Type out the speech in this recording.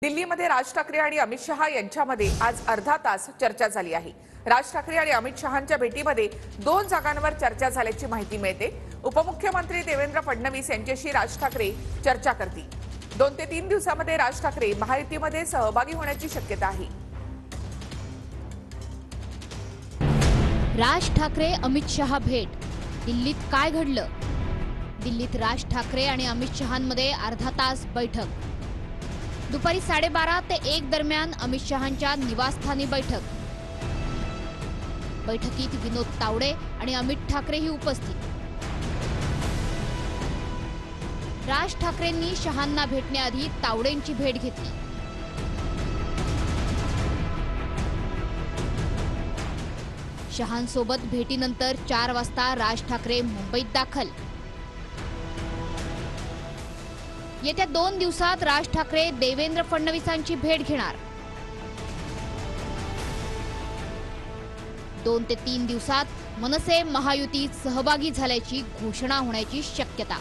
दिल्लीमध्ये राज ठाकरे आणि अमित शहा यांच्यामध्ये आज अर्धा तास चर्चा झाली आहे। राज ठाकरे आणि अमित शहांच्या भेटीमध्ये 2 जागांवर चर्चा झाल्याची माहिती मिळते। उपमुख्यमंत्री देवेंद्र फडणवीस यांच्याशी राज ठाकरे चर्चा करतील। 2 ते 3 दिवसांमध्ये राज ठाकरे महायुतीमध्ये सहभागी होण्याची शक्यता आहे। राज ठाकरे अमित शहा भेट, दिल्लीत काय घडलं? दिल्लीत राज ठाकरे आणि अमित शहांमध्ये अर्धा तास बैठक। दुपारी 12:30 ते 1 दरम्यान अमित शहांच्या निवासस्थानी बैठक। बैठकीत विनोद तावडे आणि अमित ठाकरेही उपस्थित। राज ठाकरेंनी शहांना भेटण्याआधी तावडेंची भेट घेतली। शहांसोबत भेटीनंतर 4 वाजता राज ठाकरे मुंबईत दाखल। येत्या 2 दिवसात राज ठाकरे देवेंद्र फडणवीसांची भेट घेणार। 2 ते 3 दिवसात मनसे महायुतीत सहभागी झाल्याची घोषणा होण्याची शक्यता।